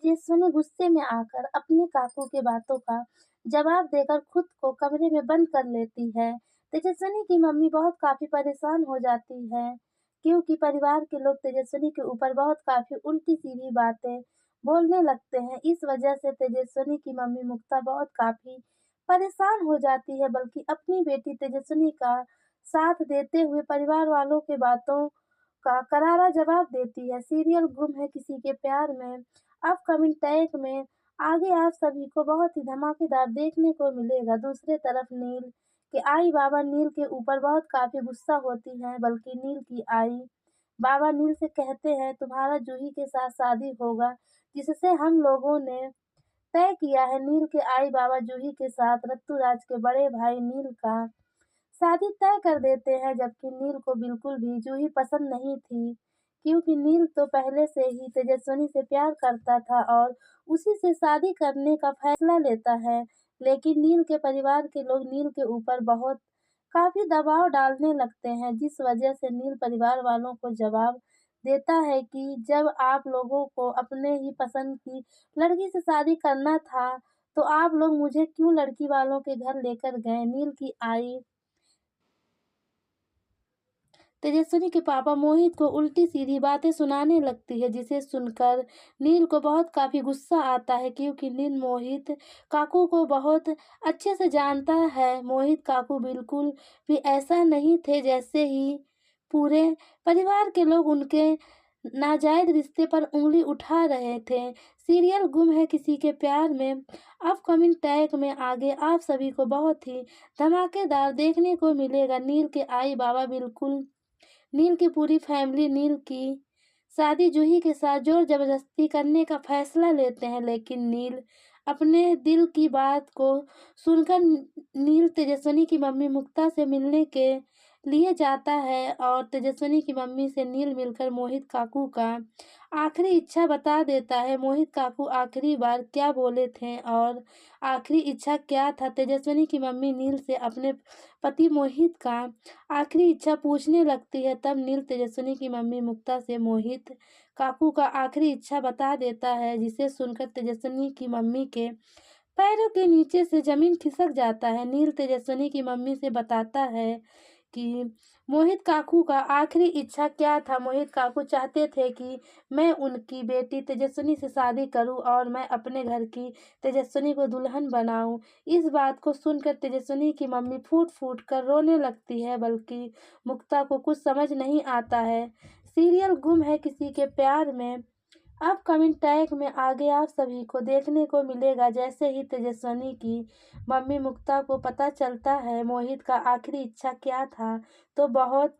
तेजस्विनी गुस्से में आकर अपने काकू की बातों का जवाब देकर खुद को कमरे में बंद कर लेती है। तेजस्विनी की मम्मी बहुत काफ़ी परेशान हो जाती है क्योंकि परिवार के लोग तेजस्विनी के ऊपर बहुत काफ़ी उल्टी-सीधी बातें बोलने लगते हैं। इस वजह से तेजस्विनी की मम्मी मुक्ता बहुत काफ़ी परेशान हो जाती है, बल्कि अपनी बेटी तेजस्विनी का साथ देते हुए परिवार वालों की बातों का करारा जवाब देती है। सीरियल गुम है किसी के प्यार में अपकमिंग टैग में आगे आप सभी को बहुत ही धमाकेदार देखने को मिलेगा। दूसरी तरफ नील के आई बाबा नील के ऊपर बहुत काफ़ी गुस्सा होती हैं, बल्कि नील की आई बाबा नील से कहते हैं तुम्हारा जूही के साथ शादी होगा, जिससे हम लोगों ने तय किया है। नील के आई बाबा जूही के साथ रत्तूराज के बड़े भाई नील का शादी तय कर देते हैं, जबकि नील को बिल्कुल भी जूही पसंद नहीं थी, क्योंकि नील तो पहले से ही तेजस्विनी से प्यार करता था और उसी से शादी करने का फैसला लेता है। लेकिन नील के परिवार के लोग नील के ऊपर बहुत काफ़ी दबाव डालने लगते हैं, जिस वजह से नील परिवार वालों को जवाब देता है कि जब आप लोगों को अपने ही पसंद की लड़की से शादी करना था, तो आप लोग मुझे क्यों लड़की वालों के घर लेकर गए। नील की आई तेजस्विनी के पापा मोहित को उल्टी-सीधी बातें सुनाने लगती है, जिसे सुनकर नील को बहुत काफ़ी गुस्सा आता है, क्योंकि नील मोहित काकू को बहुत अच्छे से जानता है। मोहित काकू बिल्कुल भी ऐसा नहीं थे, जैसे ही पूरे परिवार के लोग उनके नाजायज़ रिश्ते पर उँगली उठा रहे थे। सीरियल गुम है किसी के प्यार में अपकमिंग टैग में आगे आप सभी को बहुत ही धमाकेदार देखने को मिलेगा। नील के आई बाबा बिल्कुल नील की पूरी फैमिली नील की शादी जूही के साथ जोर जबरदस्ती करने का फैसला लेते हैं, लेकिन नील अपने दिल की बात को सुनकर नील तेजस्विनी की मम्मी मुक्ता से मिलने के लिए जाता है और तेजस्विनी की मम्मी से नील मिलकर मोहित काकू का आखिरी इच्छा बता देता है। मोहित काकू आखिरी बार क्या बोले थे और आखिरी इच्छा क्या था। तेजस्विनी की मम्मी नील से अपने पति मोहित का आखिरी इच्छा पूछने लगती है। तब नील तेजस्विनी की मम्मी मुक्ता से मोहित काकू का आखिरी इच्छा बता देता है, जिसे सुनकर तेजस्विनी की मम्मी के पैरों के नीचे से जमीन खिसक जाता है। नील तेजस्विनी की मम्मी से बताता है कि मोहित काकू का आखिरी इच्छा क्या था। मोहित काकू चाहते थे कि मैं उनकी बेटी तेजस्विनी से शादी करूं और मैं अपने घर की तेजस्विनी को दुल्हन बनाऊं। इस बात को सुनकर तेजस्विनी की मम्मी फूट-फूट कर रोने लगती है, बल्कि मुक्ता को कुछ समझ नहीं आता है। सीरियल गुम है किसी के प्यार में अपकमिंग टैग में आगे आप सभी को देखने को मिलेगा। जैसे ही तेजस्विनी की मम्मी मुक्ता को पता चलता है मोहित का आखिरी इच्छा क्या था, तो बहुत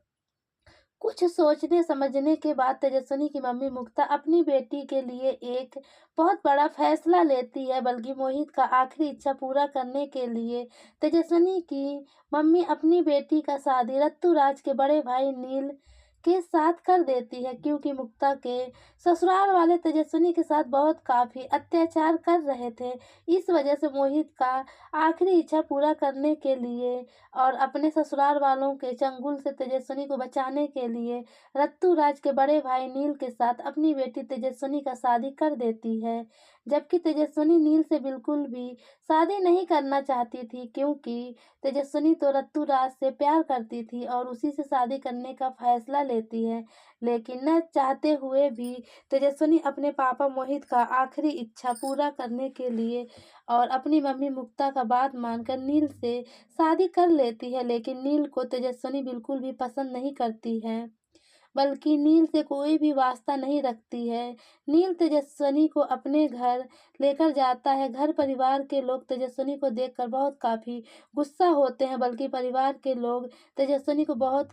कुछ सोचने समझने के बाद तेजस्विनी की मम्मी मुक्ता अपनी बेटी के लिए एक बहुत बड़ा फैसला लेती है, बल्कि मोहित का आखिरी इच्छा पूरा करने के लिए तेजस्विनी की मम्मी अपनी बेटी का शादी रत्तूराज के बड़े भाई नील के साथ कर देती है, क्योंकि मुक्ता के ससुराल वाले तेजस्विनी के साथ बहुत काफ़ी अत्याचार कर रहे थे। इस वजह से मोहित का आखिरी इच्छा पूरा करने के लिए और अपने ससुराल वालों के चंगुल से तेजस्विनी को बचाने के लिए रत्तूराज के बड़े भाई नील के साथ अपनी बेटी तेजस्विनी का शादी कर देती है। जबकि तेजस्विनी नील से बिल्कुल भी शादी नहीं करना चाहती थी, क्योंकि तेजस्विनी तो रत्तूराज से प्यार करती थी और उसी से शादी करने का फैसला लेती है। लेकिन न चाहते हुए भी तेजस्विनी अपने पापा मोहित का आखिरी इच्छा पूरा करने के लिए और अपनी मम्मी मुक्ता का बात मानकर नील से शादी कर लेती है। लेकिन नील को तेजस्विनी बिल्कुल भी पसंद नहीं करती है, बल्कि नील से कोई भी वास्ता नहीं रखती है। नील तेजस्विनी को अपने घर लेकर जाता है। घर परिवार के लोग तेजस्विनी को देखकर बहुत काफ़ी गुस्सा होते हैं, बल्कि परिवार के लोग तेजस्विनी को बहुत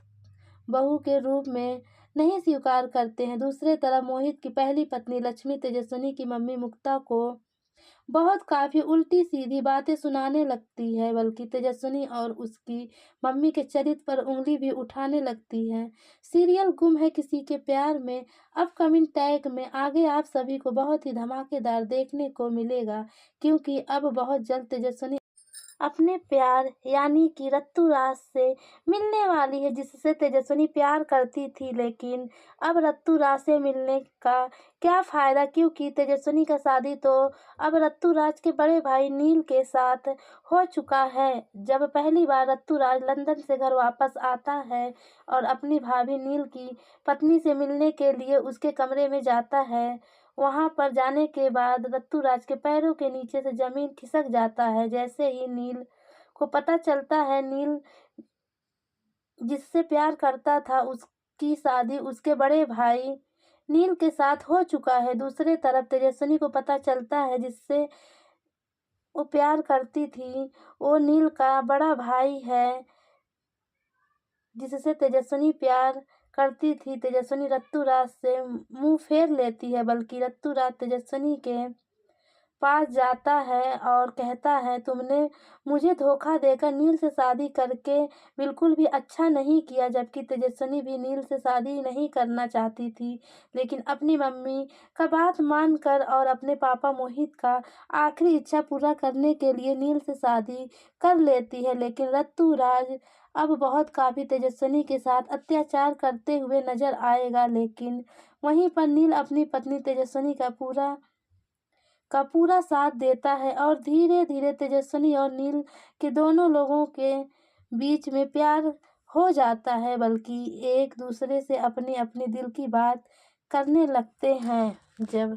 बहू के रूप में नहीं स्वीकार करते हैं। दूसरी तरफ मोहित की पहली पत्नी लक्ष्मी तेजस्विनी की मम्मी मुक्ता को बहुत काफ़ी उल्टी-सीधी बातें सुनाने लगती है, बल्कि तेजस्विनी और उसकी मम्मी के चरित्र पर उँगली भी उठाने लगती है। सीरियल गुम है किसी के प्यार में अपकमिंग टैग में आगे आप सभी को बहुत ही धमाकेदार देखने को मिलेगा, क्योंकि अब बहुत जल्द तेजस्विनी अपने प्यार यानी कि ऋतुराज से मिलने वाली है, जिससे तेजस्विनी प्यार करती थी। लेकिन अब ऋतुराज से मिलने का क्या फ़ायदा, क्योंकि तेजस्विनी का शादी तो अब ऋतुराज के बड़े भाई नील के साथ हो चुका है। जब पहली बार ऋतुराज लंदन से घर वापस आता है और अपनी भाभी नील की पत्नी से मिलने के लिए उसके कमरे में जाता है, वहां पर जाने के बाद ऋतुराज के पैरों के नीचे से जमीन खिसक जाता है। जैसे ही नील को पता चलता है नील जिससे प्यार करता था उसकी शादी उसके बड़े भाई नील के साथ हो चुका है। दूसरे तरफ तेजस्विनी को पता चलता है जिससे वो प्यार करती थी वो नील का बड़ा भाई है, जिससे तेजस्विनी प्यार करती थी। तेजस्विनी ऋतुराज से मुंह फेर लेती है, बल्कि ऋतुराज तेजस्विनी के पास जाता है और कहता है, तुमने मुझे धोखा देकर नील से शादी करके बिल्कुल भी अच्छा नहीं किया। जबकि तेजस्विनी भी नील से शादी नहीं करना चाहती थी, लेकिन अपनी मम्मी का बात मानकर और अपने पापा मोहित का आखिरी इच्छा पूरा करने के लिए नील से शादी कर लेती है। लेकिन ऋतुराज अब बहुत काफ़ी तेजस्विनी के साथ अत्याचार करते हुए नजर आएगा। लेकिन वहीं पर नील अपनी पत्नी तेजस्विनी का पूरा साथ देता है और धीरे धीरे तेजस्विनी और नील के दोनों लोगों के बीच में प्यार हो जाता है, बल्कि एक दूसरे से अपनी अपनी दिल की बात करने लगते हैं। जब